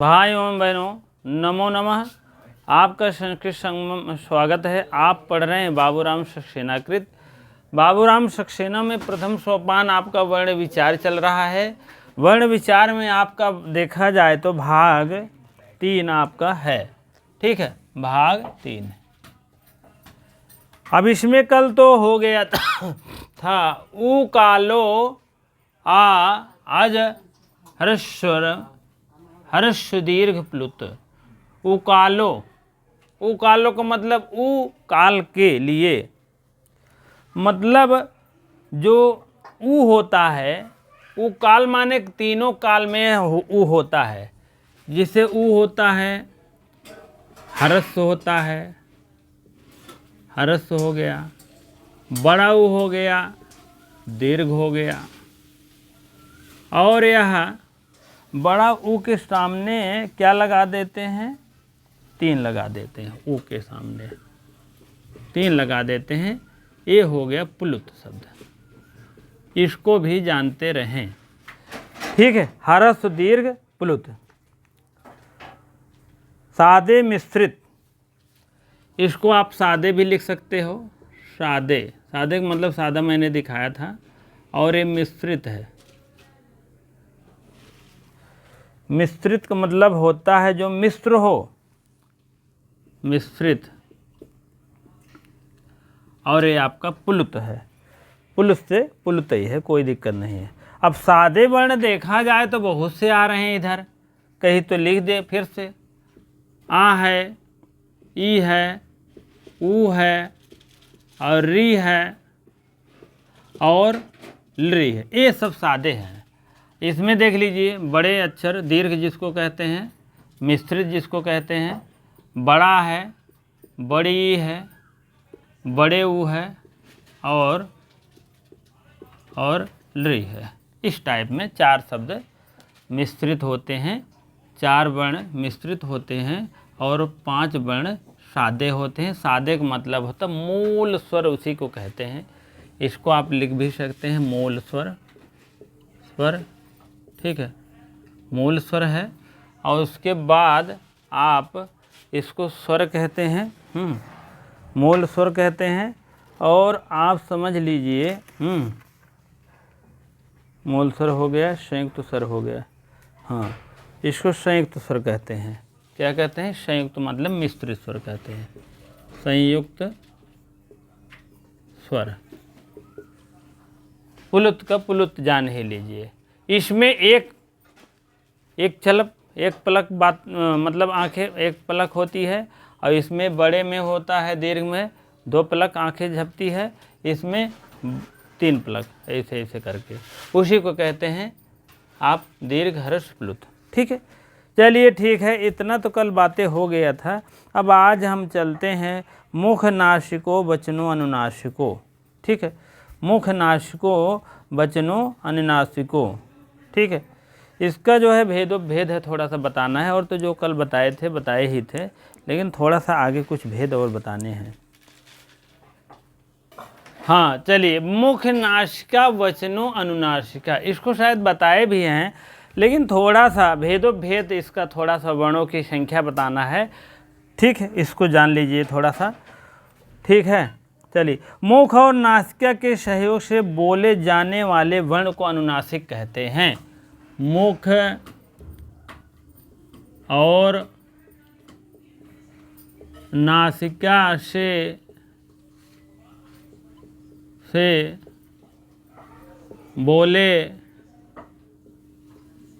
भाइयों एवं बहनों, नमो नमः। आपका संस्कृत संगम में स्वागत है। आप पढ़ रहे हैं बाबूराम सक्सेनाकृत। बाबूराम सक्सेना में प्रथम सोपान आपका वर्ण विचार चल रहा है। वर्ण विचार में आपका देखा जाए तो भाग 3 आपका है। ठीक है, भाग 3। अब इसमें कल तो हो गया था ऊ कालो आ अज हरस्वर हर्ष दीर्घ प्लुत। उकालो, उकालो का मतलब ऊ काल के लिए, मतलब जो ऊ होता है, ऊ काल माने तीनों काल में ऊ होता है। जिसे ऊ होता है, हर्ष होता है, हर्ष हो गया, बड़ा ऊ हो गया, दीर्घ हो गया। और यह बड़ा ऊ के सामने क्या लगा देते हैं? 3 लगा देते हैं। ऊ के सामने 3 लगा देते हैं। ये हो गया प्लुत शब्द। इसको भी जानते रहें। ठीक है, हर्ष दीर्घ प्लुत। सादे मिश्रित, इसको आप सादे भी लिख सकते हो। सादे, सादे का मतलब सादा मैंने दिखाया था। और ये मिश्रित है। मिश्रित का मतलब होता है जो मिश्र हो, मिश्रित। और ये आपका पुलुत है। पुलुत से पुलुत ही है, कोई दिक्कत नहीं है। अब सादे वर्ण देखा जाए तो बहुत से आ रहे हैं इधर। कहीं तो लिख दे फिर से। आ है, ई है, ऊ है, और री है, और ली है। ये सब सादे हैं। इसमें देख लीजिए, बड़े अक्षर दीर्घ जिसको कहते हैं, मिश्रित जिसको कहते हैं, बड़ा है, बड़ी है, बड़े ऊ है, और ली है। इस टाइप में 4 शब्द मिश्रित होते हैं। 4 वर्ण मिश्रित होते हैं और 5 वर्ण सादे होते हैं। सादे का मतलब होता है मूल स्वर, उसी को कहते हैं। इसको आप लिख भी सकते हैं मूल स्वर, स्वर। ठीक है, मूल स्वर है। और उसके बाद आप इसको स्वर कहते हैं, मूल स्वर कहते हैं। और आप समझ लीजिए, मूल स्वर हो गया, संयुक्त स्वर हो गया। हाँ, इसको संयुक्त स्वर कहते हैं। क्या कहते हैं? संयुक्त मतलब मिश्रित स्वर कहते हैं। संयुक्त स्वर। पुलुत का पुलुत जान ही लीजिए। इसमें एक पलक बात मतलब आंखें, एक पलक होती है। और इसमें बड़े में होता है, दीर्घ में 2 पलक आंखें झपती है। इसमें 3 पलक, ऐसे ऐसे करके, उसी को कहते हैं आप दीर्घ हर्ष प्लुत। ठीक है, चलिए ठीक है। इतना तो कल बातें हो गया था। अब आज हम चलते हैं मुख नासिको वचनो अनुनासिको। ठीक है, मुख नासिको वचनो अनुनासिको। ठीक है, इसका जो है भेद है, थोड़ा सा बताना है। और तो जो कल बताए ही थे, लेकिन थोड़ा सा आगे कुछ भेद और बताने हैं। हाँ, चलिए, मुख नासिका वचनो अनुनासिका, इसको शायद बताए भी हैं, लेकिन थोड़ा सा भेद इसका थोड़ा सा वर्णों की संख्या बताना है। ठीक है, इसको जान लीजिए थोड़ा सा। ठीक है, चलिए। मुख और नासिका के सहयोग से बोले जाने वाले वर्ण को अनुनासिक कहते हैं। मुख और नासिका से बोले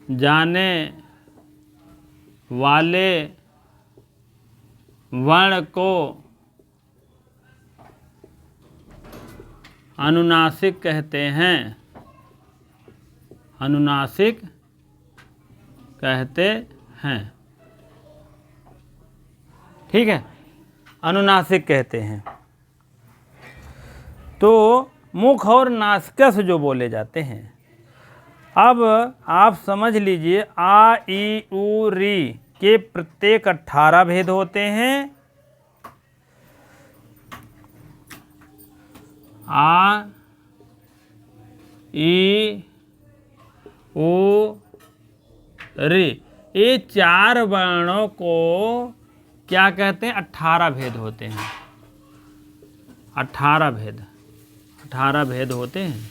जाने वाले वर्ण को अनुनासिक कहते हैं। अनुनासिक कहते हैं। ठीक है, अनुनासिक कहते हैं। तो मुख और नासिका से जो बोले जाते हैं, अब आप समझ लीजिए, आ ई उ री के प्रत्येक 18 भेद होते हैं। आ ई उ री ये 4 वर्णों को क्या कहते हैं? 18 भेद होते हैं। 18 भेद होते हैं।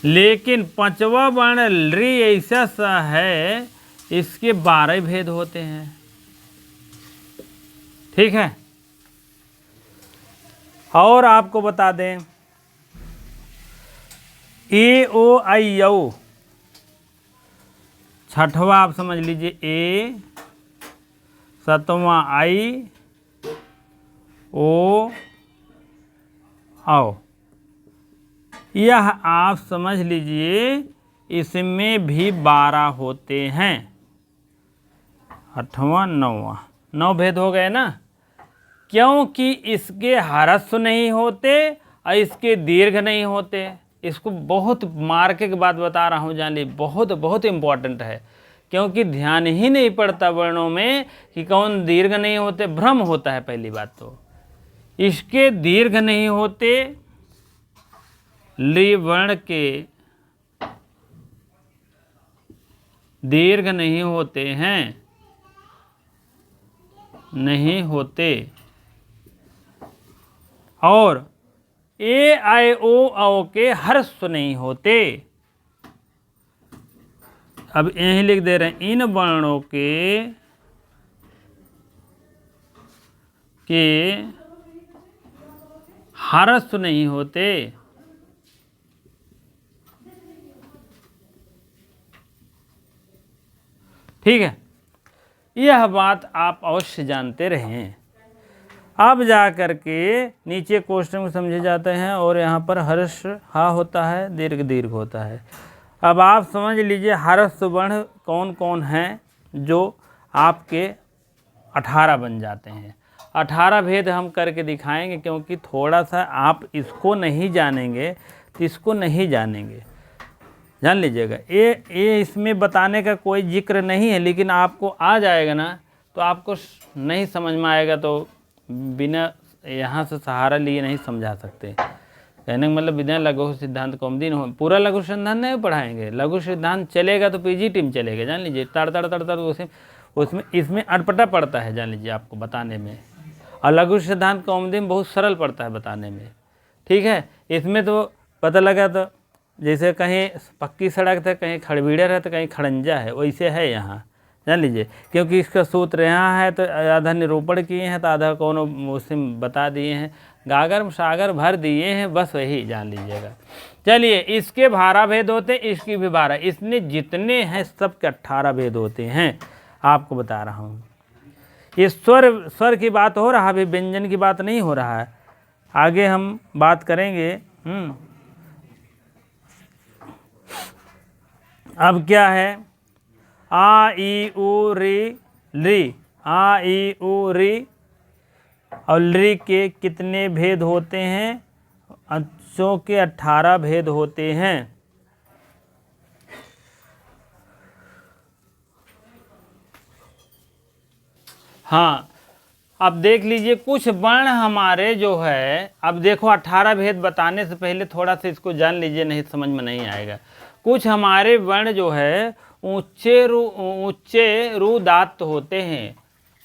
लेकिन 5वां वर्ण री ऐसा सा है, इसके 12 भेद होते हैं। ठीक है। और आपको बता दें, ए ओ आई औ, छठवां आप समझ लीजिए ए, 7वां आई, ओ, आओ, यह आप समझ लीजिए इसमें भी 12 होते हैं। 8वां 9वां 9 भेद हो गए ना, क्योंकि इसके ह्रस्व नहीं होते और इसके दीर्घ नहीं होते। इसको बहुत मार्के की बात बता रहा हूँ, जान ली, बहुत बहुत इम्पोर्टेंट है, क्योंकि ध्यान ही नहीं पड़ता वर्णों में कि कौन दीर्घ नहीं होते, भ्रम होता है। पहली बात तो इसके दीर्घ नहीं होते, ली वर्ण के दीर्घ नहीं होते हैं, नहीं होते। और ए आई ओ औ के ह्रस्व नहीं होते। अब यहीं लिख दे रहे हैं, इन वर्णों के ह्रस्व नहीं होते। ठीक है, यह बात आप अवश्य जानते रहें। अब जा कर के नीचे क्वेश्चन में समझे जाते हैं, और यहाँ पर हर्ष हा होता है, दीर्घ दीर्घ होता है। अब आप समझ लीजिए ह्रस्व वर्ण कौन कौन हैं जो आपके 18 बन जाते हैं। 18 भेद हम करके दिखाएंगे, क्योंकि थोड़ा सा आप इसको नहीं जानेंगे तो इसको नहीं जानेंगे, जान लीजिएगा। ये इसमें बताने का कोई जिक्र नहीं है, लेकिन आपको आ जाएगा ना तो आपको नहीं समझ में आएगा तो बिना यहाँ से सहारा लिए नहीं समझा सकते। कहने का मतलब बिना लघु सिद्धांत कौमुदी हो, पूरा लघु सिद्धांत नहीं पढ़ाएंगे। लघु सिद्धांत चलेगा तो पीजी टीम चलेगा, जान लीजिए। तड़ उसमें इसमें अटपटा पड़ता है, जान लीजिए, आपको बताने में। और लघु सिद्धांत कौमुदी में बहुत सरल पड़ता है बताने में। ठीक है, इसमें तो पता लगा तो जैसे कहीं पक्की सड़क है, कहीं खड़बीड़र है, तो कहीं खड़ंजा है, वैसे है यहाँ, जान लीजिए। क्योंकि इसका सूत्र यहाँ है तो आधा निरूपण किए हैं, तो आधा कौन उसमें बता दिए हैं, गागर सागर भर दिए हैं, बस वही जान लीजिएगा। चलिए, इसके 12 भेद होते हैं, इसकी भी 12, इसने जितने हैं सबके 18 भेद होते हैं, आपको बता रहा हूँ। ये स्वर की बात हो रहा है, अभी व्यंजन की बात नहीं हो रहा है। आगे हम बात करेंगे। अब क्या है? आ ई उ री, आ ई उ री, और री के कितने भेद होते हैं? अक्षों के 18 भेद होते हैं। हाँ, अब देख लीजिए, कुछ वर्ण हमारे जो है, अब देखो 18 भेद बताने से पहले थोड़ा सा इसको जान लीजिए, नहीं समझ में नहीं आएगा। कुछ हमारे वर्ण जो है ऊंचे रुदात्त होते हैं।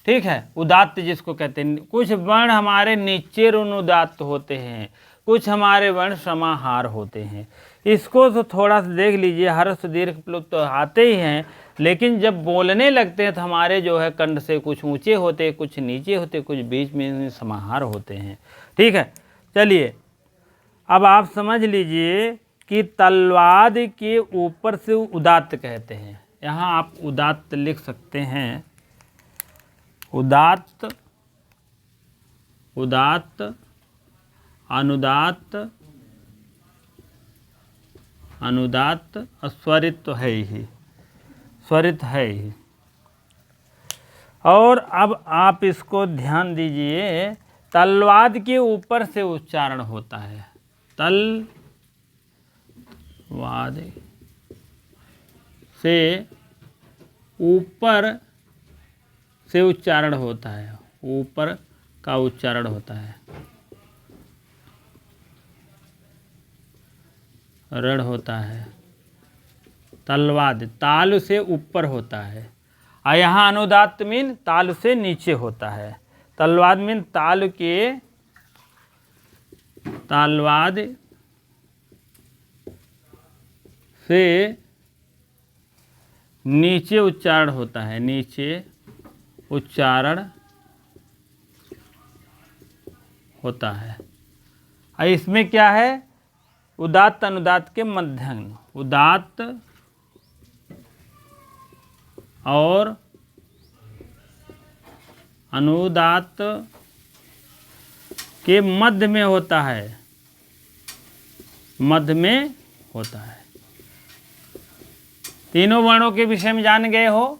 ठीक है, उदात्त जिसको कहते हैं। कुछ वर्ण हमारे नीचे रुनुदात्त होते हैं, कुछ हमारे वर्ण समाहार होते हैं। इसको तो थोड़ा सा देख लीजिए, ह्रस्व दीर्घ प्लुत तो आते ही हैं, लेकिन जब बोलने लगते हैं तो हमारे जो है कंठ से कुछ ऊंचे होते, कुछ नीचे होते, कुछ बीच में समाहार होते हैं। ठीक है, चलिए, अब आप समझ लीजिए कि तलवाद के ऊपर से उदात्त कहते हैं। यहाँ आप उदात्त लिख सकते हैं, उदात्त, उदात्त, अनुदात्त, अनुदात्त, स्वरित तो है ही, स्वरित है ही। और अब आप इसको ध्यान दीजिए, तलवाद के ऊपर से उच्चारण होता है, तलवाद से ऊपर से उच्चारण होता है, ऊपर का उच्चारण होता है, ऋण होता है। तलवाद ताल से ऊपर होता है, और यहाँ अनुदात्त मीन तालु से नीचे होता है। तलवाद मीन तालु के, तालवाद से नीचे उच्चारण होता है, नीचे उच्चारण होता है। और इसमें क्या है, उदात्त अनुदात्त के मध्यांग, उदात्त और अनुदात्त के मध्य में होता है, मध्य में होता है। तीनों वर्णों के विषय में जान गए हो।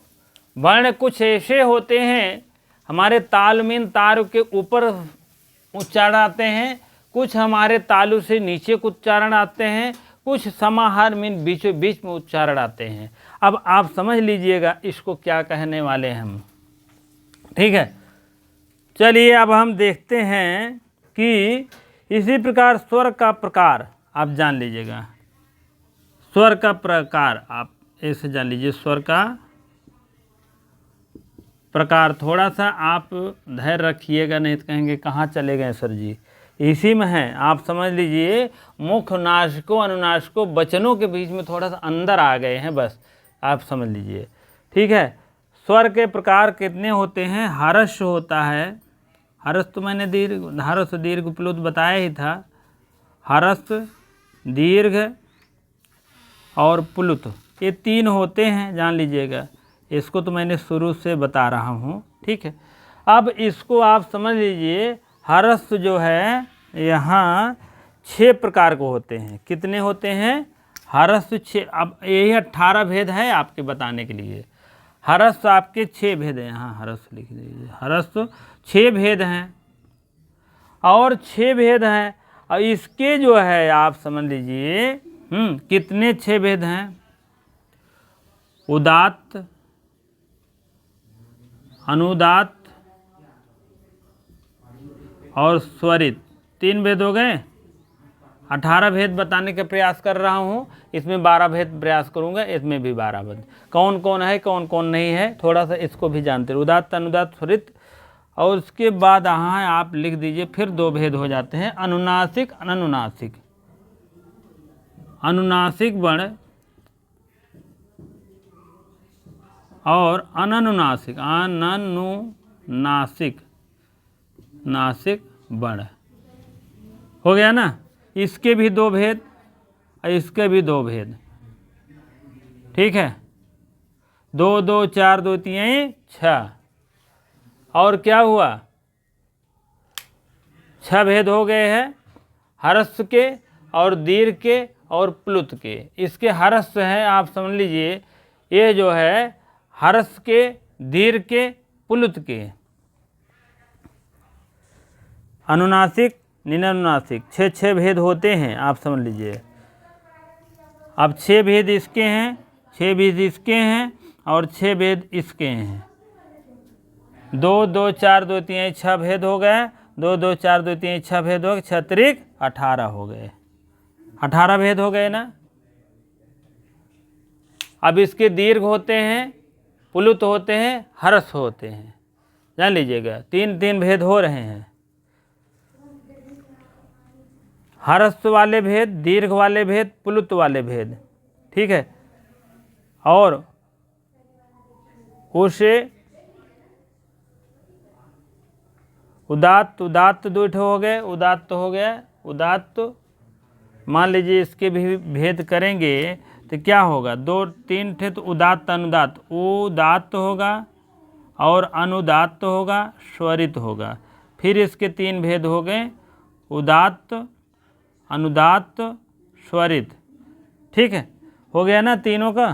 वर्ण कुछ ऐसे होते हैं हमारे ताल मीन तारु के ऊपर उच्चारण आते हैं, कुछ हमारे तालु से नीचे उच्चारण आते हैं, कुछ समाहार मीन बीचों बीच में उच्चारण आते हैं। अब आप समझ लीजिएगा इसको क्या कहने वाले हैं हम, ठीक है। चलिए अब हम देखते हैं कि इसी प्रकार स्वर का प्रकार आप जान लीजिएगा। स्वर का प्रकार आप ऐसे जान लीजिए, स्वर का प्रकार। थोड़ा सा आप धैर्य रखिएगा, नहीं तो कहेंगे कहाँ चले गए सर जी, इसी में है। आप समझ लीजिए मुख्य नासिकों अनुनासिकों वचनों के बीच में थोड़ा सा अंदर आ गए हैं, बस आप समझ लीजिए, ठीक है। स्वर के प्रकार कितने होते हैं? हर्ष होता है, हर्ष तो मैंने दीर्घ, हर्ष दीर्घ प्लुत बताया ही था। हर्ष, दीर्घ और प्लुत, ये तीन होते हैं, जान लीजिएगा। इसको तो मैंने शुरू से बता रहा हूँ, ठीक है। अब इसको आप समझ लीजिए, हर्ष जो है यहाँ 6 प्रकार को होते हैं। कितने होते हैं? हर्ष 6। अब यही 18 भेद है आपके बताने के लिए। हर्ष आपके 6 भेद हैं, यहाँ हर्ष लिख दीजिए। हर्ष 6 भेद हैं और 6 भेद हैं। और इसके जो है आप समझ लीजिए कितने 6 भेद हैं? उदात्त, अनुदात्त और स्वरित, 3 भेद हो गए। 18 भेद बताने का प्रयास कर रहा हूँ, इसमें 12 भेद प्रयास करूँगा, इसमें भी 12 भेद। कौन कौन है कौन कौन नहीं है, थोड़ा सा इसको भी जानते हैं। उदात्त, अनुदात्त, स्वरित। और उसके बाद यहाँ आप लिख दीजिए, फिर 2 भेद हो जाते हैं, अनुनासिक, अनुनासिक। अनुनासिक वर्ण और अननुनासिक, अननुनासिक, नासिक वर्ण हो गया ना। इसके भी 2 भेद और इसके भी 2 भेद, ठीक है। 2 2 4 2 3 6। और क्या हुआ? 6 भेद हो गए हैं, हर्ष के और दीर्घ के और प्लुत के। इसके हर्ष है आप समझ लीजिए, ये जो है हर्ष के, दीर्घ के, प्लुत के। अनुनासिक, निरनुनासिक, 6 भेद होते हैं आप समझ लीजिए। अब 6 भेद इसके हैं, 6 भेद इसके हैं और 6 भेद इसके हैं। 2 2 4 2 3 6 भेद हो गए। 2 2 4 2 3 6 भेद हो गए, 6 त्रिक 18 हो गए। 18 भेद हो गए ना। अब इसके दीर्घ होते हैं, प्लुत होते हैं, हर्ष होते हैं, जान लीजिएगा। 3 भेद हो रहे हैं। हर्ष वाले भेद, दीर्घ वाले भेद, प्लुत वाले भेद, ठीक है। और उसे उदात्त, उदात्त 2 हो गए, उदात्त हो गया। उदात्त मान लीजिए इसके भी भेद करेंगे तो क्या होगा? 2 3 थे तो उदात्त, अनुदात्त, उदात्त होगा और अनुदात्त होगा, स्वरित होगा। फिर इसके 3 भेद हो गए, उदात्त, अनुदात्त, स्वरित, ठीक है। हो गया ना तीनों का,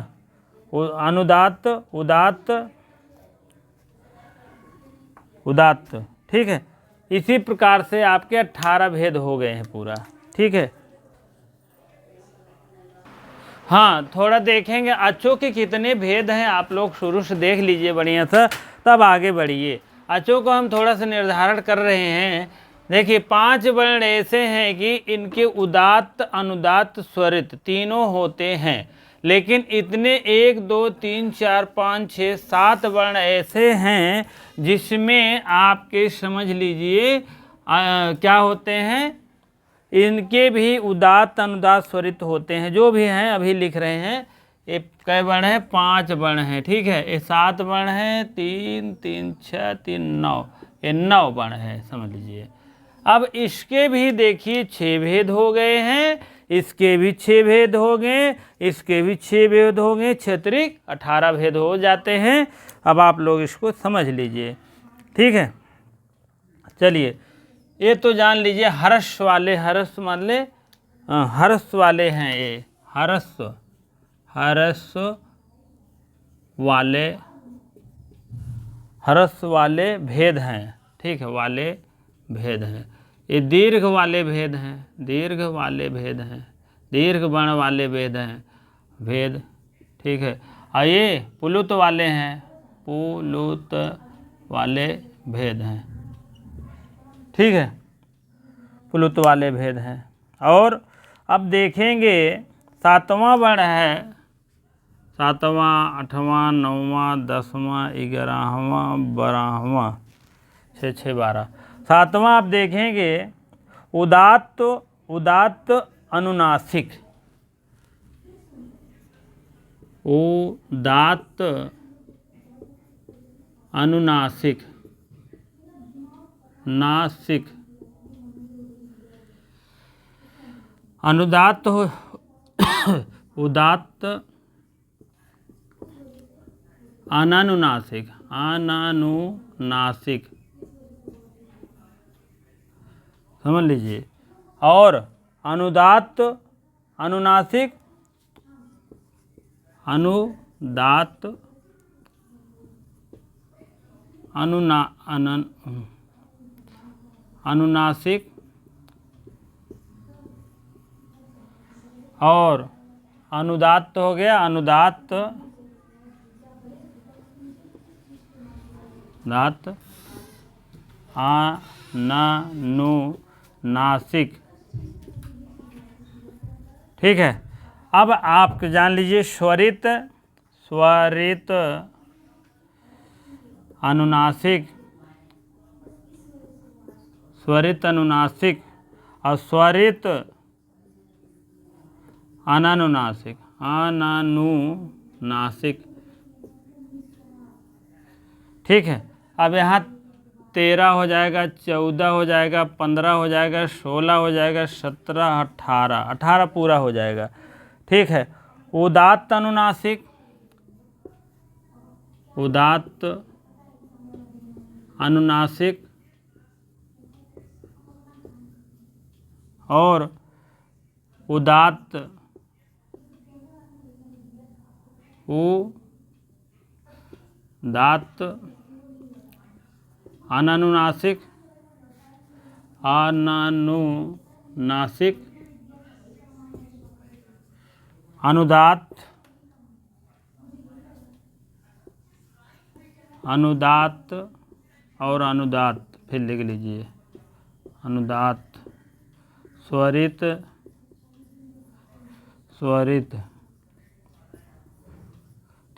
अनुदात्त, उदात्त, उदात्त, ठीक है। इसी प्रकार से आपके 18 भेद हो गए हैं पूरा, ठीक है। हाँ, थोड़ा देखेंगे अचों के कितने भेद हैं, आप लोग शुरू से देख लीजिए बढ़िया सा, तब आगे बढ़िए। अचों को हम थोड़ा सा निर्धारण कर रहे हैं। देखिए 5 वर्ण ऐसे हैं कि इनके उदात्त, अनुदात्त, स्वरित तीनों होते हैं, लेकिन इतने 1 2 3 4 5 6 7 वर्ण ऐसे हैं जिसमें आपके समझ लीजिए क्या होते हैं, इनके भी उदात्त अनुदात्त स्वरित होते हैं। जो भी हैं अभी लिख रहे हैं, ये कै वर्ण हैं, 5 वर्ण हैं, ठीक है। ये 7 वर्ण हैं, 3 3 6 3 9, ये 9 वर्ण है समझ लीजिए। अब इसके भी देखिए 6 भेद हो गए हैं, इसके भी 6 भेद हो गए, इसके भी 6 भेद हो गए, क्षेत्रिक 18 भेद हो जाते हैं। अब आप लोग इसको समझ लीजिए, ठीक है। चलिए ये तो जान लीजिए हर्ष वाले, हर्ष मान ले हर्ष वाले हैं, ये हर्ष वाले भेद हैं, ठीक है, वाले भेद हैं। ये दीर्घ वाले भेद हैं, दीर्घ वाले भेद हैं, दीर्घ वर्ण वाले भेद हैं, भेद, ठीक है। और ये पुलुत वाले हैं, पुलुत वाले भेद हैं, ठीक है, पुलुत वाले भेद हैं। और अब देखेंगे 7वां वर्ण है, 7वां 8वां 9वां 10वां 11वां 12वां 6 6 12। 7वां आप देखेंगे उदात्त अनुनासिक, उदात्त अनुनासिक, नासिक, अनुदात्त हो उदात्त अनानुनासिक, अनानुनासिक समझ लीजिए। और अनुदात्त अनुनासिक, अनुदात्त अनुनासिक और अनुदात्त हो गया, अनुदात्त दात अनुनासिक, ठीक है। अब आप जान लीजिए स्वरित अनुनासिक, स्वरित अनुनासिक और स्वरित अनानुनासिक, अनानुनासिक, ठीक है। अब यहाँ 13 हो जाएगा, 14 हो जाएगा, 15 हो जाएगा, 16 हो जाएगा, 17 18 पूरा हो जाएगा, ठीक है। उदात्त अनुनासिक, उदात्त अनुनासिक और उदात्त अनानुनासिक, अनुदात्त और अनुदात्त, फिर लिख लीजिए अनुदात्त, स्वरित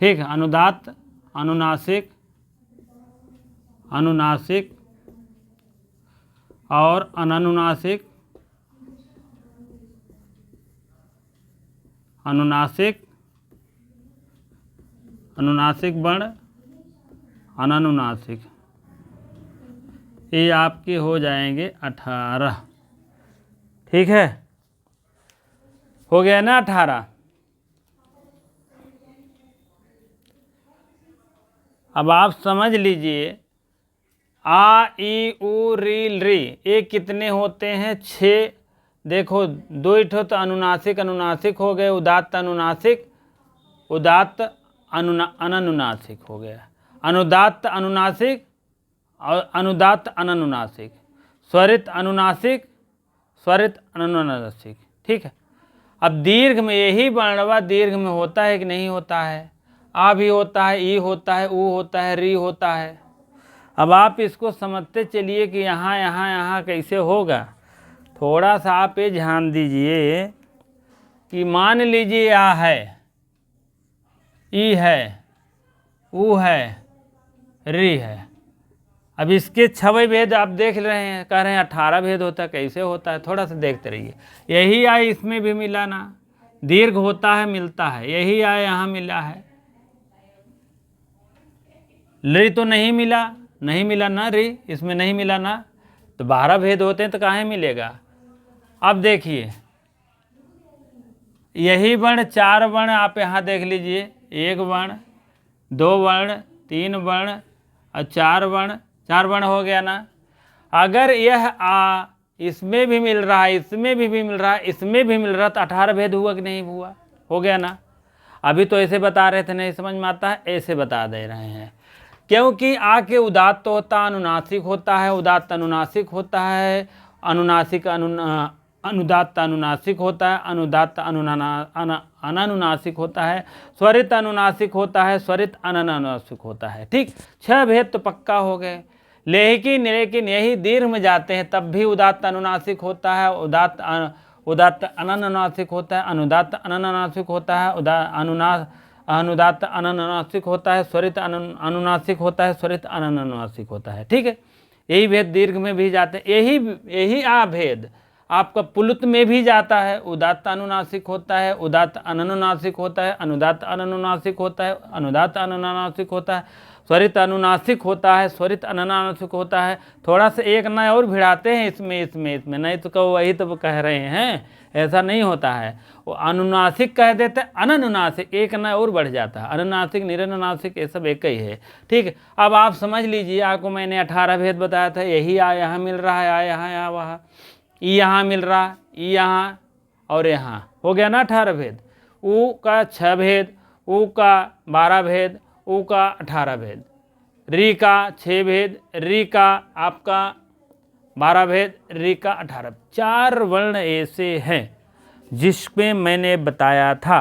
ठीक है। अनुदात्त अनुनासिक और अनानुनासिक, अनुनासिक वर्ण, अनानुनासिक, ये आपके हो जाएंगे 18, ठीक है। हो गया ना 18। अब आप समझ लीजिए आ ई उ री री, ये कितने होते हैं? 6। देखो 2 तो अनुनासिक हो गए, उदात्त अनुनासिक, उदात्त अनानुनासिक हो गया, अनुदात्त अनुनासिक और अनुदात्त अनानुनासिक, स्वरित अनुनासिक, स्वरित अनानुनासिक, ठीक है। अब दीर्घ में यही वर्णवा दीर्घ में होता है कि नहीं होता है? आ भी होता है, ई होता है, ऊ होता है, री होता है। अब आप इसको समझते चलिए कि यहाँ कैसे होगा। थोड़ा सा आप ये ध्यान दीजिए कि मान लीजिए आ है, ई है, ऊ है, री है। अब इसके 6 भेद आप देख रहे हैं, कह रहे हैं 18 भेद होता है, कैसे होता है? थोड़ा सा देखते रहिए। यही आय इसमें भी मिला ना, दीर्घ होता है मिलता है, यही आय यहाँ मिला है। री तो नहीं मिला, नहीं मिला ना, री इसमें नहीं मिला ना, तो 12 भेद होते हैं तो कहाँ मिलेगा? अब देखिए यही वर्ण 4 वर्ण आप यहाँ देख लीजिए, 1 वर्ण, 2 वर्ण, 3 वर्ण और 4 वर्ण, 4 वर्ण हो गया ना। अगर यह आ इसमें भी मिल रहा है, इसमें भी मिल रहा है, इसमें भी मिल रहा, तो 18 भेद हुआ कि नहीं हुआ? हो गया ना। अभी तो ऐसे बता रहे थे, नहीं समझ में आता है, ऐसे बता दे रहे हैं। क्योंकि आ के उदात्त होता है, अनुनासिक होता है, उदात्त अनुनासिक होता है, अनुनासिक अनुदात्त अनुनासिक होता है, अनुदात्त अनानुनासिक होता है, स्वरित अनुनासिक होता है, स्वरित अनानुनासिक होता है। ठीक, 6 भेद तो पक्का हो गए। लेकिन यही दीर्घ में जाते हैं तब भी उदात्त अनुनासिक होता है, उदात्त अनानुनासिक होता है, अनुदात्त अनानुनासिक होता है, अनुदात्त अनानुनासिक होता है, स्वरित अनुनासिक होता है, स्वरित अनानुनासिक होता है। ठीक है, यही भेद दीर्घ में भी जाते हैं। यही भेद आपका पुलुत में भी जाता है, उदात्त अनुनासिक होता है, उदात्त अनानुनासिक होता है, अनुदात्त अनानुनासिक होता है, अनुदात्त अनानुनासिक होता है, स्वरित अनुनासिक होता है, स्वरित अनानुनासिक होता है। थोड़ा सा एक नए और भिड़ाते हैं इसमें, नहीं तो कहो वही तो कह रहे हैं, ऐसा नहीं होता है। वो अनुनासिक कह देते, अनानुनासिक एक नए और बढ़ जाता है, अनुनासिक निरनुनासिक ये सब एक ही है। ठीक है, अब आप समझ लीजिए, आपको मैंने 18 भेद बताया था, यही आ यहाँ मिल रहा है, आ यहाँ वहाँ, ई यहाँ मिल रहा, ई यहाँ और यहाँ, हो गया ना 18 भेद। ऊ का 6 भेद, ऊ का 12 भेद, ऊ का 18 भेद, री का 6 भेद, री का आपका 12 भेद, री का 18। 4 वर्ण ऐसे हैं जिसमें मैंने बताया था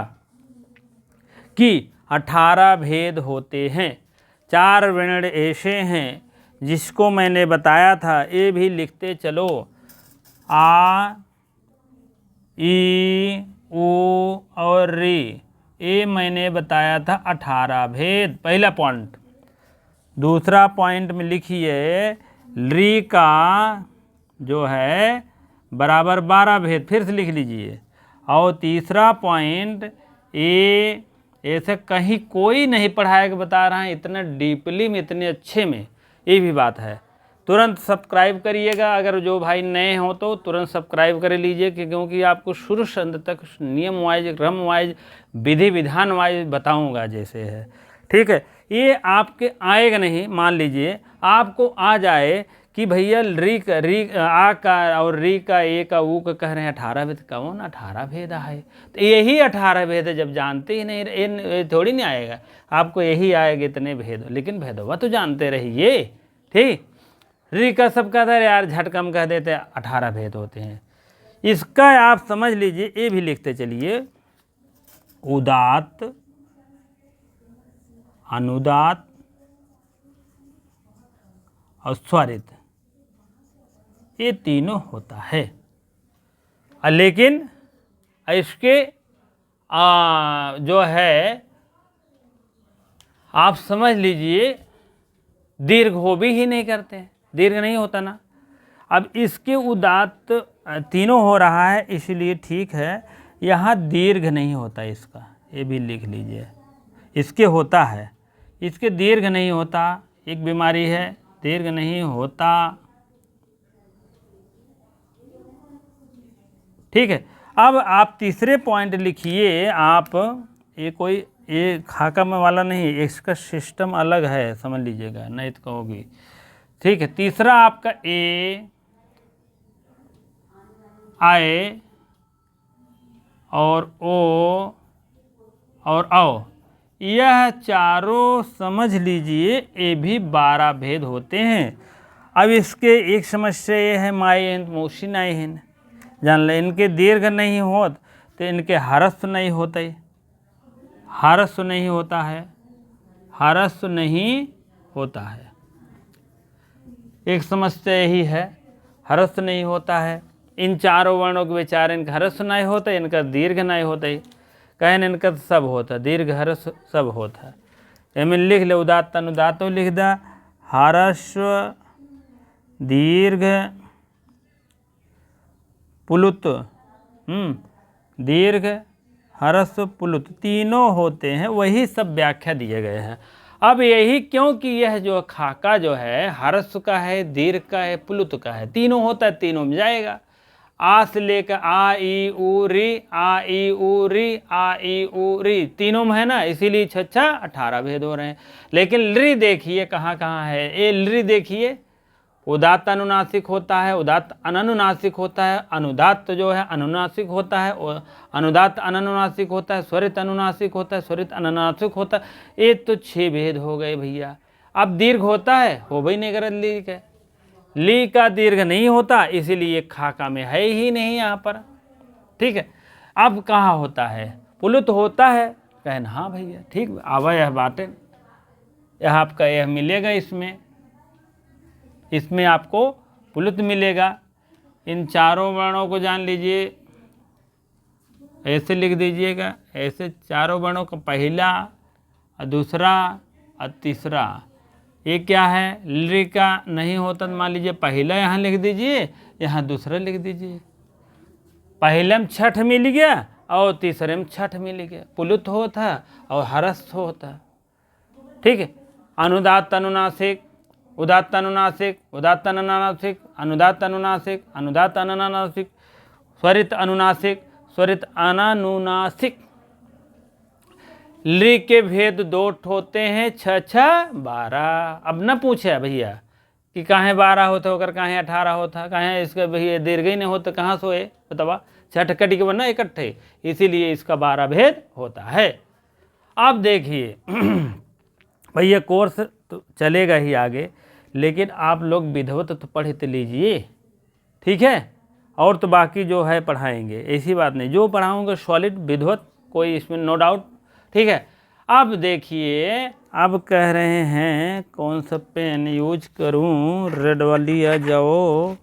कि 18 भेद होते हैं। 4 वर्ण ऐसे हैं जिसको मैंने बताया था, ये भी लिखते चलो, आ, ई, ऊ और री, ये मैंने बताया था 18 भेद, पहला पॉइंट। दूसरा पॉइंट में लिखिए, री का जो है बराबर 12 भेद, फिर से लिख लीजिए। और तीसरा पॉइंट, ये ऐसे कहीं कोई नहीं पढ़ाया कि बता रहा है इतने डीपली में, इतने अच्छे में, ये भी बात है। तुरंत सब्सक्राइब करिएगा, अगर जो भाई नए हो तो तुरंत सब्सक्राइब कर लीजिए, क्योंकि आपको शुरू से अंत तक नियम वाइज, क्रम वाइज, विधि विधान वाइज बताऊंगा जैसे है। ठीक है, ये आपके आएगा नहीं, मान लीजिए आपको आ जाए कि भैया री आ का और री का, ए का, ऊ का कह रहे हैं 18 भेद, कौन 18 भेद है? तो यही 18 भेद है, जब जानते ही नहीं, ये थोड़ी नहीं आएगा आपको, यही आएगा इतने भेद, लेकिन भेदवा तो जानते रहिए। ठीक, री का सब कहते हैं यार झटकम कह देते हैं, 18 भेद होते हैं। इसका आप समझ लीजिए, ये भी लिखते चलिए, उदात्त, अनुदात्त और स्वरित, ये तीनों होता है। लेकिन इसके जो है आप समझ लीजिए, दीर्घ हो भी ही नहीं करते, दीर्घ नहीं होता ना। अब इसके उदात्त तीनों हो रहा है, इसलिए ठीक है, यहाँ दीर्घ नहीं होता इसका, ये भी लिख लीजिए। इसके होता है, इसके दीर्घ नहीं होता, एक बीमारी है, दीर्घ नहीं होता। ठीक है, अब आप तीसरे पॉइंट लिखिए। आप ये खाका में वाला नहीं, इसका सिस्टम अलग है, समझ लीजिएगा, नहीं तो कहोगी। ठीक है, तीसरा आपका ए, आए और ओ और औ, यह चारों समझ लीजिए, ये भी 12 भेद होते हैं। अब इसके एक समस्या ये है, मायेन मोशी नायन, जान ले, इनके दीर्घ नहीं होत तो इनके हरस्व नहीं होते, हरस्व नहीं होता है, हरस्व नहीं होता है। एक समस्या यही है, हरस्व नहीं होता है। इन चारों वर्णों के विचार, इनका हरस्व नहीं होता, इनका दीर्घ नहीं होता। कहन इनका तो सब होता, दीर्घ हर्ष सब होता है। एमें लिख ले उदात्त अनुदातो लिख दा, ह्रस्व दीर्घ पुलुत, दीर्घ ह्रस्व पुलुत तीनों होते हैं, वही सब व्याख्या दिए गए हैं। अब यही क्योंकि यह जो खाका जो है ह्रस्व का है, दीर्घ का है, पुलुत का है, तीनों होता है, तीनों में जाएगा। आ से लेकर आ ई उ री, आ ई उ री, आ ई उ री तीनों में है ना, इसीलिए 18 भेद हो रहे हैं। लेकिन लृ देखिए कहाँ कहाँ है, ये लृ देखिए उदात्त अनुनासिक होता है, उदात्त अननुनासिक होता है, अनुदात्त जो है अनुनासिक होता है, अनुदात्त अननुनासिक होता है, स्वरित अनुनासिक होता है, स्वरित अननुनासिक होता है। ये तो 6 भेद हो गए भैया। अब दीर्घ होता है, हो भाई नहीं कर ली के, ली का दीर्घ नहीं होता, इसीलिए खाका में है ही नहीं यहाँ पर। ठीक है, अब कहाँ होता है, पुलुत होता है। कहना हाँ भैया ठीक, आवा यह बातें, यह आपका यह मिलेगा, इसमें आपको पुलुत मिलेगा। इन चारों वर्णों को जान लीजिए, ऐसे लिख दीजिएगा, ऐसे चारों वर्णों का पहला, दूसरा और तीसरा। ये क्या है, लृ का नहीं होता तो मान लीजिए पहला यहाँ लिख दीजिए, यहाँ दूसरा लिख दीजिए। पहले में छठ मिल गया और तीसरे में छठ मिल गया, पुलुत होता और ह्रस्व होता। ठीक है, अनुदात्त अनुनासिक, उदात्त अनुनासिक, उदात्त अनुनासिक, अनुदात्त अनुनासिक, अनुदात्त अनुनासिक, स्वरित अनुनासिक, स्वरित अनानुनासिक। लृ के भेद 2 होते हैं, 6 6 12। अब न पूछे भैया कि कहाँ 12 होता होकर कहाँ 18 होता, कहाँ इसका भैया दीर्घ ही नहीं होता, कहाँ सोए बतावा, छठ कटी के बनना इकट्ठे, इसीलिए इसका 12 भेद होता है। अब देखिए भैया कोर्स तो चलेगा ही आगे, लेकिन आप लोग विधिवत तो पढ़ तो लीजिए, ठीक है, और तो बाकी जो है पढ़ाएंगे, ऐसी बात नहीं, जो पढ़ाऊंगा सॉलिड विधिवत, कोई इसमें नो डाउट। ठीक है, अब देखिए, अब कह रहे हैं कौन सा पेन यूज करूं, रेड वाली आ जाओ।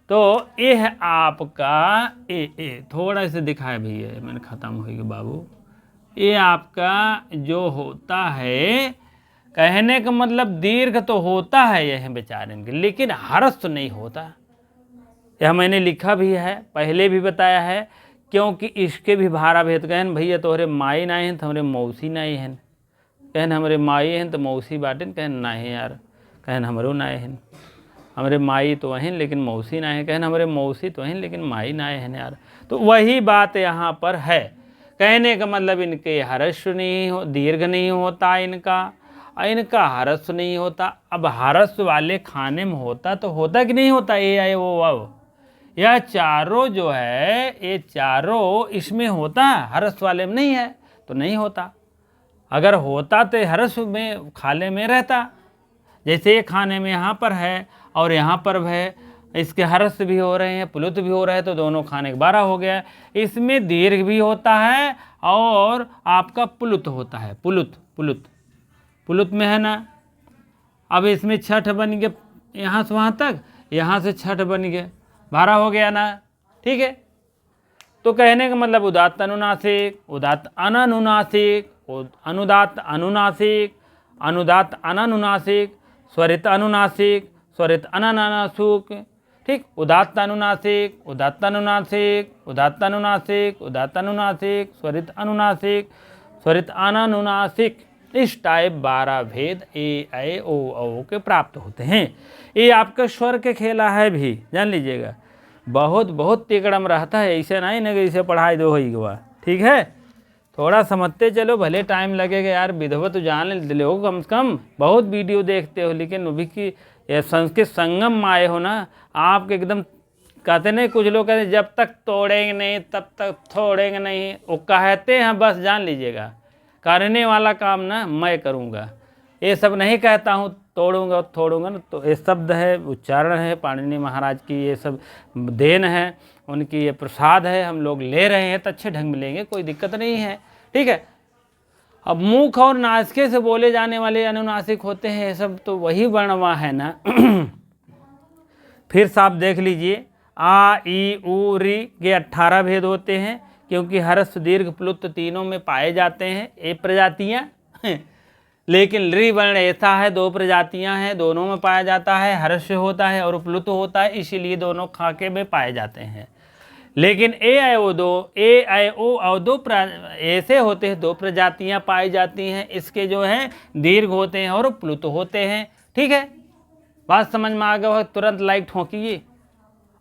तो यह आपका ए थोड़ा से दिखाए भैया, मैंने ख़त्म हो गया बाबू। ये आपका जो होता है, कहने का मतलब दीर्घ तो होता है यह बेचारे के, लेकिन ह्रस्व नहीं होता। यह मैंने लिखा भी है, पहले भी बताया है, क्योंकि इसके भी भारा भेद। कहन भैया तोहरे माई नाई हैं तो हमारे मौसी नाई हैं, कहन हमारे माई हैं तो मौसी बाटेन, कहन नाई यार, कहन हमरो नाई हैं, हमारे माई तो हैं लेकिन मौसी नाई हैं, कहन हमारे मौसी तो हैं लेकिन माई नाई हैं यार। तो वही बात यहाँ पर है, कहने का मतलब इनके ह्रस्व नहीं हो, दीर्घ नहीं होता इनका ह्रस्व नहीं होता। अब ह्रस्व वाले खाने में होता तो होता कि नहीं होता, ये आए वो वाव, यह चारों जो है, ये चारों इसमें होता है, ह्रस्व वाले में नहीं है तो नहीं होता। अगर होता तो ह्रस्व में खाने में रहता, जैसे ये खाने में यहाँ पर है और यहाँ पर है, इसके ह्रस्व भी हो रहे हैं, पुलुत भी हो रहे हैं, तो दोनों खाने के 12 हो गया। इसमें दीर्घ भी होता है और आपका पुलुत होता है, पुलुत में है ना। अब इसमें छठ बन गया, यहाँ से वहाँ तक, यहाँ से छठ बन गया, 12 हो गया ना। ठीक है, तो कहने का मतलब उदात्त अनुनासिक, उदात्त अननुनासिक, अनुदात्त अनुनासिक, अनुदात्त अननुनासिक, स्वरित अनुनासिक, स्वरित अननुनासिक। ठीक, उदात्त अनुनासिक, उदात्त अनुनासिक, उदात्त अनुनासिक, उदात्त अनुनासिक, स्वरित अनुनासिक, स्वरित अननुनासिक। इस टाइप 12 भेद ए ऐ ओ औ के प्राप्त होते हैं। ये आपका स्वर के खेला है भी, जान लीजिएगा, बहुत तिकड़म रहता है, ऐसे नहीं ना कि इसे पढ़ाई दो ही हुआ। ठीक है, थोड़ा समझते चलो, भले टाइम लगेगा यार, विधिवत तो जान ले हो कम से कम, बहुत वीडियो देखते हो, लेकिन अभी की ये संस्कृत संगम में आए हो ना, आपके एकदम कहते नहीं, कुछ लोग कहते जब तक तोड़ेंगे नहीं तब तक छोड़ेंगे नहीं, वो कहते हैं बस, जान लीजिएगा, करने वाला काम ना मैं करूँगा, ये सब नहीं कहता हूँ तोड़ूंगा छोड़ूंगा ना। तो ये शब्द है, उच्चारण है, पाणिनि महाराज की ये सब देन है, उनकी ये प्रसाद है, हम लोग ले रहे हैं तो अच्छे ढंग में लेंगे, कोई दिक्कत नहीं है। ठीक है, अब मुख और नासिके से बोले जाने वाले अनुनासिक होते हैं, ये सब तो वही वर्णवा है ना। फिर साफ देख लीजिए, आ ई उ री के 18 भेद होते हैं, क्योंकि ह्रस्व दीर्घ प्लुत तीनों में पाए जाते हैं ये प्रजातियाँ। लेकिन लृ वर्ण ऐसा है, 2 प्रजातियां हैं, दोनों में पाया जाता है, ह्रस्व होता है और प्लुत होता है, इसीलिए दोनों खाके में पाए जाते हैं। लेकिन ए ऐ ओ और 2 ऐसे होते हैं, 2 प्रजातियां पाई जाती हैं, इसके जो है दीर्घ होते हैं और प्लुत होते हैं। ठीक है, बात समझ में आ गया हो तुरंत लाइक ठोकिए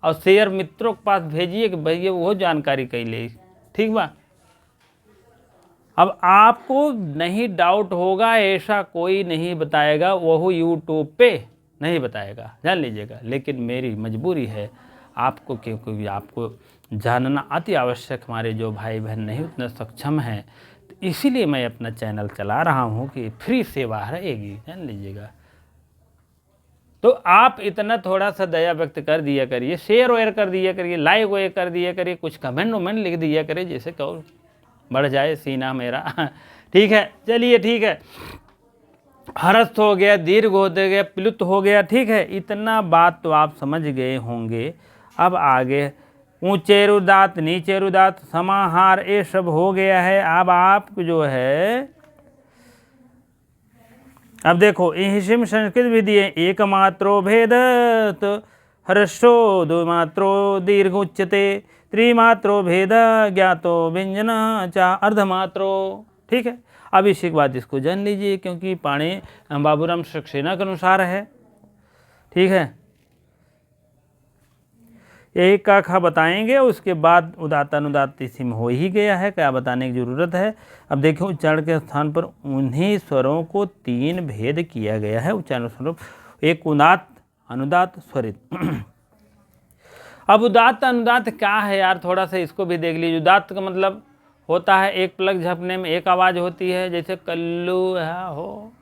और शेयर मित्रों के पास भेजिए कि भैया वो जानकारी कैले। ठीक बा, अब आपको नहीं डाउट होगा, ऐसा कोई नहीं बताएगा, वो यूट्यूब पे नहीं बताएगा, जान लीजिएगा। लेकिन मेरी मजबूरी है आपको, क्योंकि आपको जानना अति आवश्यक, हमारे जो भाई बहन नहीं उतने सक्षम हैं, तो इसीलिए मैं अपना चैनल चला रहा हूँ कि फ्री सेवा रहेगी, जान लीजिएगा। तो आप इतना थोड़ा सा दया व्यक्त कर दिया करिए, शेयर वेयर कर दिया करिए, लाइक वेयर कर दिया करिए, कुछ कमेंट वमेंट लिख दिया करिए, जैसे कहो बढ़ जाए सीना मेरा। ठीक है, चलिए ठीक है, ह्रस्व हो गया, दीर्घ हो गया, प्लुत हो गया। ठीक है, इतना बात तो आप समझ गए होंगे। अब आगे ऊंचे रुदात, नीचे रुदात, समाहार, ये सब हो गया है। अब आप जो है, अब देखो इहिसिम संस्कृत विधि है, एक मात्रो भेद ह्रस्वो 2 मात्रो दीर्घ उच्यते, त्रिमात्रो भेद ज्ञातो व्यंजन चा अर्धमात्रो। ठीक है, अब इसी के बाद इसको जान लीजिए, क्योंकि पाणे बाबूराम सक्सेना के अनुसार है। ठीक है, यही का खा बताएंगे, उसके बाद उदात्त अनुदात्त इसी में हो ही गया है, क्या बताने की जरूरत है। अब देखिए उच्चारण के स्थान पर उन्हीं स्वरों को 3 भेद किया गया है उच्चारण स्वरूप, एक उदात्त अनुदात्त स्वरित। अब उदात्त अनुदात्त क्या है यार, थोड़ा सा इसको भी देख लीजिए। उदात्त का मतलब होता है एक प्लग झपने में एक आवाज़ होती है, जैसे कल्लू यहाँ हो,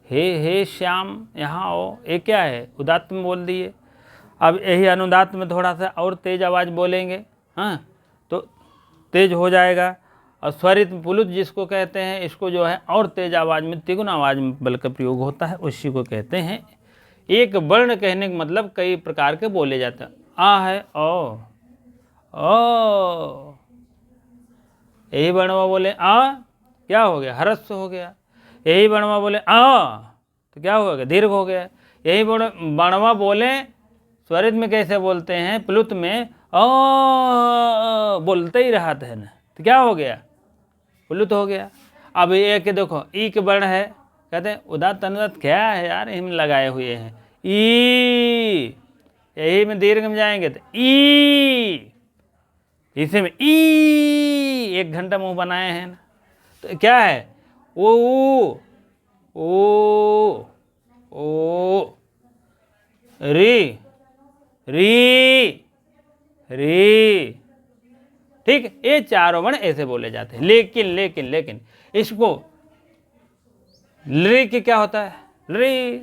हे श्याम यहाँ हो, ये क्या है, उदात्त में बोल दिए। अब यही अनुदात्त में थोड़ा सा और तेज आवाज़ बोलेंगे, हाँ, तो तेज हो जाएगा। और स्वरित पुलुत जिसको कहते हैं, इसको जो है और तेज आवाज़ में, तिगुना आवाज़ में बल का प्रयोग होता है, उसी को कहते हैं। एक वर्ण कहने का मतलब कई प्रकार के बोले जाते हैं। आ है ओ, यही वर्णवा बोले आ, क्या हो गया, ह्रस्व हो गया। यही वर्णवा बोले आ, तो क्या हो गया, दीर्घ हो गया। यही वर्णवा बोले स्वरित में कैसे बोलते हैं, प्लुत में बोलते ही रहते हैं ना, तो क्या हो गया, प्लुत हो गया। अब ये कि देखो ई के वर्ण है, कहते हैं उदात्त अनुदात्त क्या है यार, इनमें लगाए हुए हैं ई, यही में दीर्घ में जाएंगे तो ई, इसे में ई 1 घंटा मुंह बनाए हैं ना, तो क्या है ओ री री। ठीक, ये 4 वर्ण ऐसे बोले जाते हैं। लेकिन इसको लृ की क्या होता है, लृ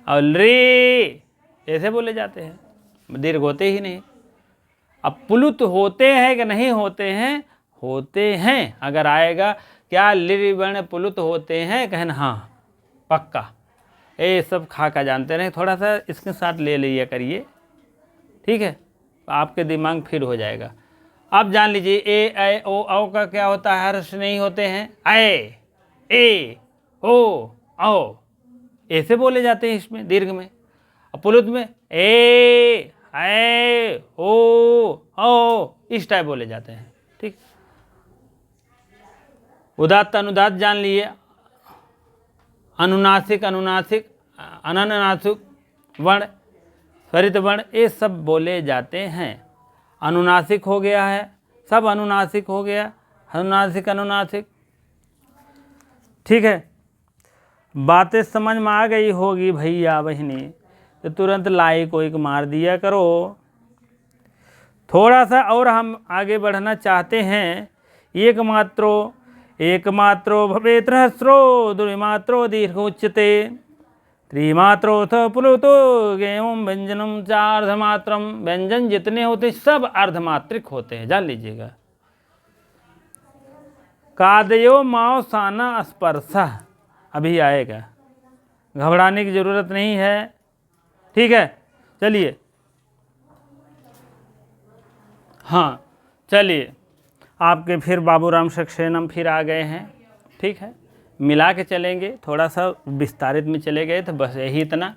और लृ ऐसे बोले जाते हैं, दीर्घ होते ही नहीं। अब प्लुत होते हैं कि नहीं होते हैं, होते हैं। अगर आएगा क्या लृ वर्ण प्लुत होते हैं, कहना हाँ पक्का, ये सब खा का जानते रहे, थोड़ा सा इसके साथ ले लिया करिए। ठीक है, आपके दिमाग फिर हो जाएगा। आप जान लीजिए ए ऐ ओ औ का क्या होता है, हर्ष नहीं होते हैं, ए ओ औ ऐसे बोले जाते हैं इसमें दीर्घ में। पुलुत में ए ऐ ओ औ इस टाइप बोले जाते हैं। ठीक, उदात्त अनुदात्त जान लिए, अनुनासिक अननुनासिक वर्ण, स्वरित वर्ण, ये सब बोले जाते हैं। अनुनासिक हो गया है, सब अनुनासिक हो गया, अनुनासिक। ठीक है, बातें समझ में आ गई होगी भैया बहनी, तो तुरंत लाइक कोई मार दिया करो। थोड़ा सा और हम आगे बढ़ना चाहते हैं। एक मात्रो भवेत् ह्रस्वो 2 मात्रो दीर्घ उच्यते, त्रिमात्रोऽथ प्लुतो एवं व्यंजनम च अर्धमात्रम। व्यंजन जितने होते सब अर्धमात्रिक होते हैं, जान लीजिएगा। कादयो माओ साना स्पर्श अभी आएगा, घबराने की जरूरत नहीं है। ठीक है, चलिए, हाँ चलिए आपके फिर बाबूराम सक्सेनम फिर आ गए हैं। ठीक है, मिला के चलेंगे, थोड़ा सा विस्तारित में चले गए तो बस यही इतना।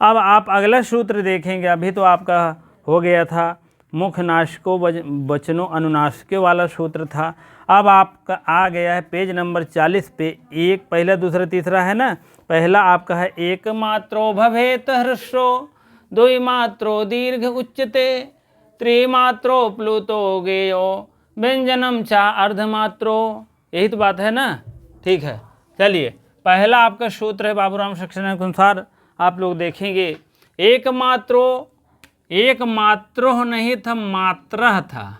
अब आप अगला सूत्र देखेंगे। अभी तो आपका हो गया था मुख नाशको वचनों अनुनासिकों वाला सूत्र था। अब आपका आ गया है पेज नंबर 40 पे, एक पहला दूसरा तीसरा है ना। पहला आपका है एक मात्रो भवेत हर्षो, द्वि मात्रो दीर्घ उच्यते, त्रिमात्रो प्लुतो गेयो, व्यंजनम चा अर्धमात्रो। यही तो बात है ना। ठीक है, चलिए पहला आपका सूत्र है बाबूराम सक्सेना के अनुसार, आप लोग देखेंगे एक मात्रो नहीं था, मात्रा था।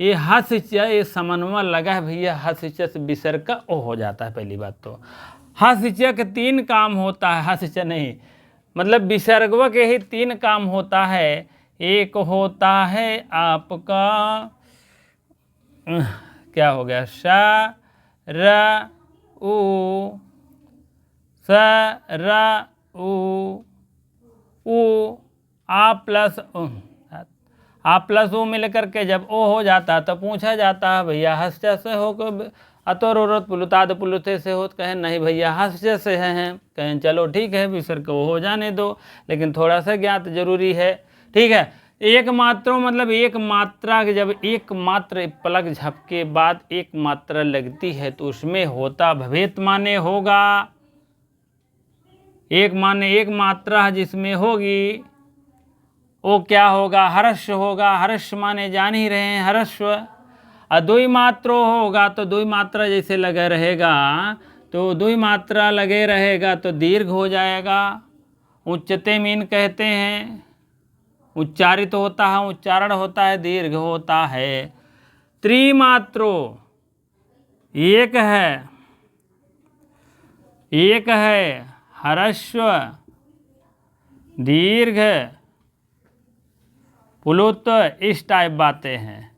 ये हस्य ये समन्वय लगा है भैया, हस्य से विसर्ग का ओ हो जाता है। पहली बात तो हस्य के 3 काम होता है, हस्य नहीं मतलब विसर्ग के ही 3 काम होता है। एक होता है आपका क्या हो गया, स र उ, स र उ आ प्लस उ मिल करके जब ओ हो जाता है तो पूछा जाता है भैया हस्य से हो को अतोरोत पुलुताद पुलुते से हो, कहें नहीं भैया हस्य से हैं, कहें चलो ठीक है विसर्ग को हो जाने दो, लेकिन थोड़ा सा ज्ञात जरूरी है। ठीक है, एक मात्रो मतलब एक मात्रा, जब एक मात्र पलक झपके बाद एक मात्रा लगती है तो उसमें होता भवेत माने होगा, एक माने एक मात्रा जिसमें होगी वो क्या होगा, हर्ष होगा। हर्ष माने जान ही रहे हैं हर्ष्व। और द्वि मात्रो होगा तो द्वि मात्रा जैसे लगे रहेगा तो द्वि मात्रा लगे रहेगा तो दीर्घ हो जाएगा। उच्चते मीन कहते हैं, उच्चारित होता है, उच्चारण होता है, दीर्घ होता है। त्रिमात्रो एक है हर्ष्व दीर्घ पुलुत, इस टाइप बातें हैं।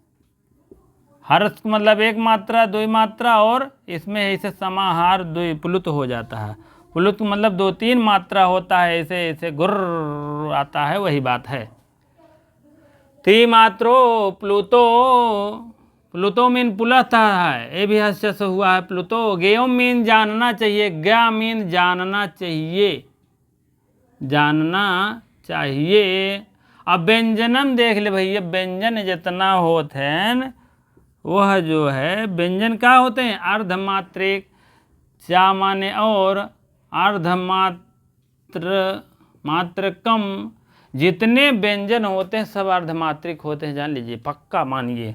हर्ष मतलब एक मात्रा, द्वि मात्रा और इसमें ऐसे समाहार द्वि पुलुत हो जाता है। पुलुत मतलब 2-3 मात्रा होता है, ऐसे ऐसे गुर्र आता है, वही बात है। त्रिमात्रो प्लुतो, प्लुतो मीन पुलत है, ये भी हस्य से हुआ है प्लुतो। गेयो मीन जानना चाहिए, ज्ञा मीन जानना चाहिए, जानना चाहिए। अब व्यंजनम देख ले भैया, व्यंजन जितना होते हैं वह जो है व्यंजन क्या होते हैं, अर्धमात्रिक, चा माने और अर्धमात्र कम, जितने व्यंजन होते हैं सब अर्धमात्रिक होते हैं, जान लीजिए पक्का मानिए।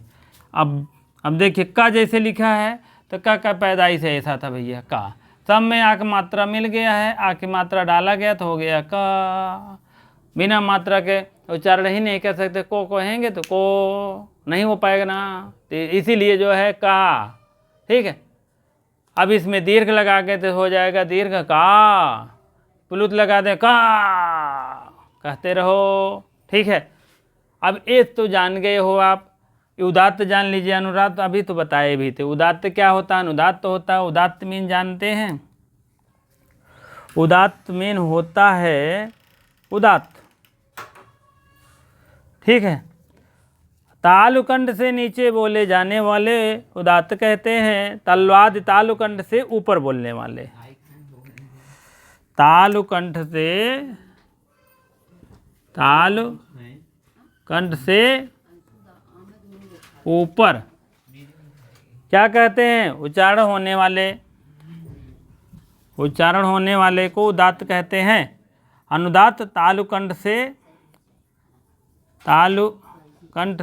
अब देखिए का जैसे लिखा है तो का पैदाइश है ऐसा था भैया, का सब में आ की मात्रा मिल गया है, आ की मात्रा डाला गया तो हो गया का। बिना मात्रा के उच्चारण ही नहीं कर सकते, को कहेंगे तो को नहीं हो पाएगा ना, तो इसीलिए जो है का। ठीक है, अब इसमें दीर्घ लगा के तो हो जाएगा दीर्घ का, पुलुत लगा दे का, कहते रहो। ठीक है, अब एक तो जान गए हो आप, उदात्त जान लीजिए, अनुदात्त अभी तो बताए भी थे। उदात्त क्या होता है, अनुदात्त होता है। उदात्त मीन जानते हैं, उदात्त मीन होता है उदात्त। ठीक है, तालुकंठ से नीचे बोले जाने वाले उदात्त कहते हैं। तलवाद तालुकंठ से ऊपर बोलने वाले, तालुकंठ से ऊपर क्या कहते हैं, उच्चारण होने वाले को उदात्त कहते हैं। अनुदात्त तालुकंठ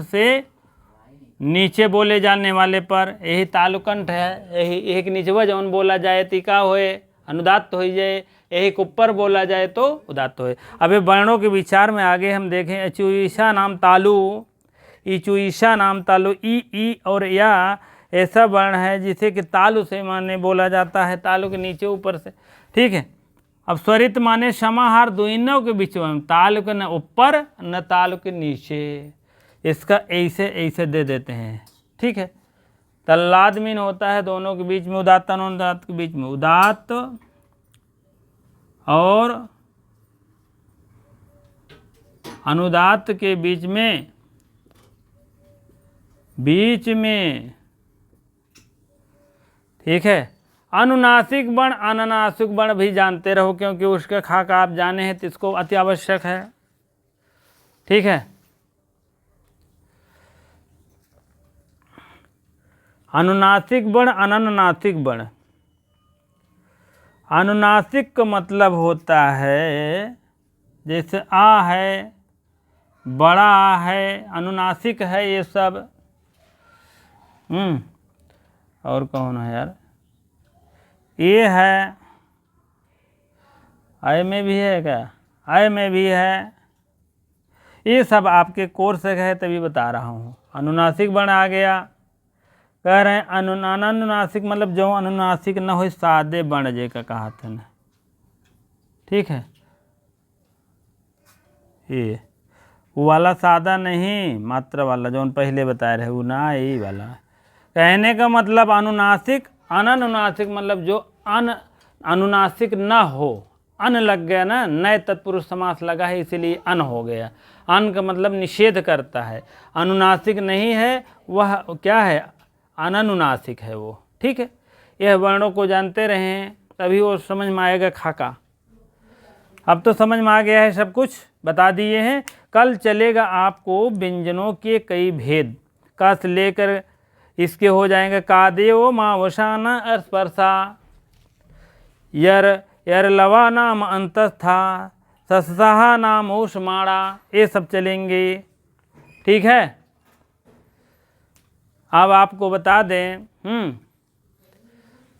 से नीचे बोले जाने वाले पर, यही तालुकंठ है, यही एक निचवा जौन बोला जाए टीका होए अनुदात्त हो जाए, यही के ऊपर बोला जाए तो उदात्त होए। अब वर्णों के विचार में आगे हम देखें, अचुईसा नाम तालु, इचुईसा नाम तालु, ई और या ऐसा वर्ण है जिसे कि तालु से माने बोला जाता है, तालु के नीचे ऊपर से। ठीक है, अब स्वरित माने समाहार दोनों के बीच में, तालु के न ऊपर न तालु के नीचे, इसका ऐसे दे देते हैं। ठीक है, तल्लाद मीन होता है दोनों के बीच में, उदात्त अनुदात्त के बीच में, उदात्त और अनुदात्त के बीच में ठीक है। अनुनासिक वर्ण अनानासिक वर्ण भी जानते रहो, क्योंकि उसके खाका आप जाने हैं तो इसको अति आवश्यक है। ठीक है। अनुनासिक वर्ण अनानासिक वर्ण। अनुनासिक का मतलब होता है जैसे आ है, बड़ा आ है, अनुनासिक है ये सब। और कौन है यार, ये है, आय में भी है क्या, आय में भी है, ये सब आपके कोर्स है तभी बता रहा हूँ। अनुनासिक वर्ण आ गया। कह रहे हैं अनुनासिक मतलब जो अनुनासिक न हो सादे वर्ण जे का कहा था ना। ठीक है। ये वो वाला सादा नहीं, मात्रा वाला जो पहले बताए रहे वो ना, यही वाला। कहने का मतलब अनुनासिक अनानुनासिक मतलब जो अनुनासिक न हो, अन लग गया ना, नए तत्पुरुष समास लगा है इसीलिए अन हो गया। अन का मतलब निषेध करता है। अनुनासिक नहीं है वह क्या है, अनानुनासिक है वो। ठीक है। यह वर्णों को जानते रहें तभी वो समझ में आएगा खाका। अब तो समझ में आ गया है, सब कुछ बता दिए हैं। कल चलेगा आपको व्यंजनों के कई भेद का से लेकर इसके हो जाएंगे कादेव मावशाना स्पर्शा, यर लवा नाम अंतस्था, सस्साहा नाम ओषमाणा, ये सब चलेंगे। ठीक है। अब आपको बता दें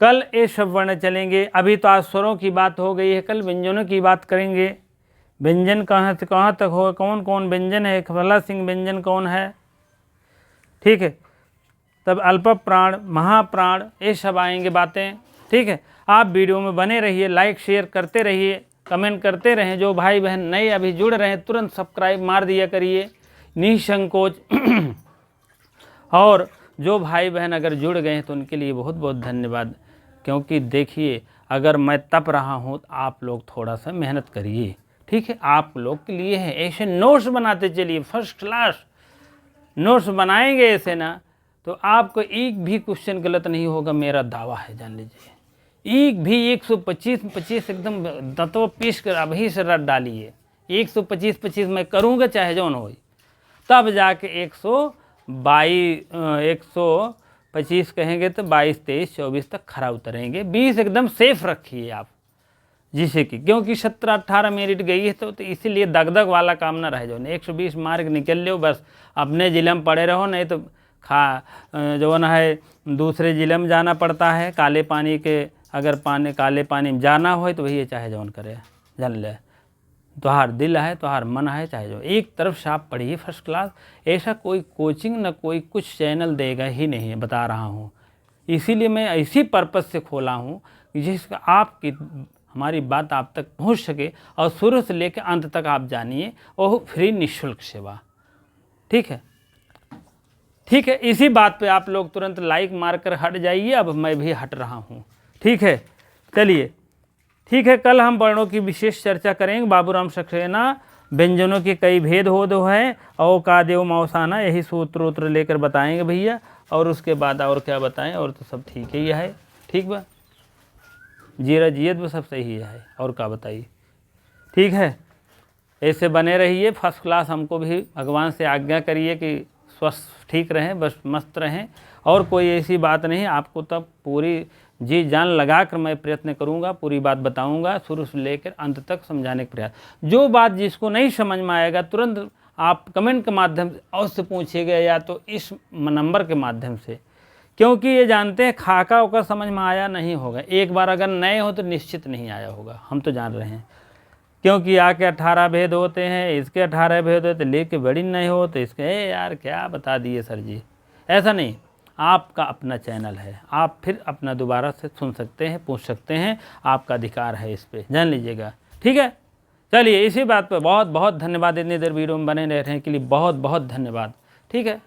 कल ये सब वर्ण चलेंगे। अभी तो आज स्वरों की बात हो गई है, कल व्यंजनों की बात करेंगे। व्यंजन कहाँ से कहाँ तक हो, कौन कौन व्यंजन है, फला सिंह व्यंजन कौन है। ठीक है। तब अल्प प्राण, महाप्राण, ये सब आएंगे बातें। ठीक है। आप वीडियो में बने रहिए, लाइक शेयर करते रहिए, कमेंट करते रहें। जो भाई बहन नए अभी जुड़ रहे हैं तुरंत सब्सक्राइब मार दिया करिए निसंकोच। और जो भाई बहन अगर जुड़ गए हैं तो उनके लिए बहुत बहुत धन्यवाद। क्योंकि देखिए अगर मैं तप रहा हूँ तो आप लोग थोड़ा सा मेहनत करिए। ठीक है। आप लोग के लिए है, ऐसे नोट्स बनाते चलिए, फर्स्ट क्लास नोट्स बनाएंगे ऐसे ना तो आपको एक भी क्वेश्चन गलत नहीं होगा, मेरा दावा है, जान लीजिए। एक भी 125 एकदम दतों पीस कर अभी से रट डालिए। 125 मैं करूँगा चाहे जौन हो, तब जाके 125 कहेंगे तो 22, 23, 24 तक खरा उतरेंगे। 20 एकदम सेफ रखिए आप, जिसे कि क्योंकि 17, 18 मेरिट गई है तो इसीलिए दगदग वाला काम ना रह जाओ। 120 मार्क निकल लो, बस अपने जिले में पड़े रहो, नहीं तो जो ना है दूसरे जिले में जाना पड़ता है। काले पानी के अगर काले पानी में जाना हो तो वही चाहे जौन करे, जान ले। तोहार दिल है, तोहार मन है, चाहे जो एक तरफ से आप पढ़िए फर्स्ट क्लास। ऐसा कोई कोचिंग न कोई कुछ चैनल देगा ही नहीं, बता रहा हूँ। इसीलिए मैं इसी पर्पज़ से खोला हूँ कि जिसका आपकी हमारी बात आप तक पहुँच सके और शुरू से लेकर अंत तक आप जानिए, और फ्री निःशुल्क सेवा। ठीक है। ठीक है। इसी बात पे आप लोग तुरंत लाइक मारकर हट जाइए। अब मैं भी हट रहा हूँ। ठीक है। चलिए ठीक है। कल हम वर्णों की विशेष चर्चा करेंगे। बाबूराम सक्सेना व्यंजनों के कई भेद हो दो हैं, और कादेव मौसाना, यही सूत्र वूत्र लेकर बताएंगे भैया। और उसके बाद और क्या बताएं, और तो सब ठीक ही है। ठीक बा, जीरा जियत वो सब सही है, और क्या बताइए। ठीक है। ऐसे बने रहिए फर्स्ट क्लास। हमको भी भगवान से आज्ञा करिए कि स्वस्थ ठीक रहें, बस मस्त रहें, और कोई ऐसी बात नहीं। आपको तब पूरी जी जान लगा कर मैं प्रयत्न करूंगा, पूरी बात बताऊंगा, शुरू से लेकर अंत तक समझाने का प्रयास। जो बात जिसको नहीं समझ में आएगा तुरंत आप कमेंट के माध्यम से अवश्य पूछिएगा, या तो इस नंबर के माध्यम से। क्योंकि ये जानते हैं खाका होकर समझ में आया नहीं होगा। एक बार अगर नए हो तो निश्चित नहीं आया होगा, हम तो जान रहे हैं। क्योंकि आके 18 भेद होते हैं, इसके 18 भेद होते, लेके बड़ी नहीं हो तो इसके यार क्या बता दिए सर जी। ऐसा नहीं, आपका अपना चैनल है, आप फिर अपना दोबारा से सुन सकते हैं, पूछ सकते हैं, आपका अधिकार है इस पे, जान लीजिएगा। ठीक है। चलिए इसी बात पर बहुत बहुत धन्यवाद। इतनी देर वीडियो में बने रहने के लिए बहुत बहुत धन्यवाद। ठीक है।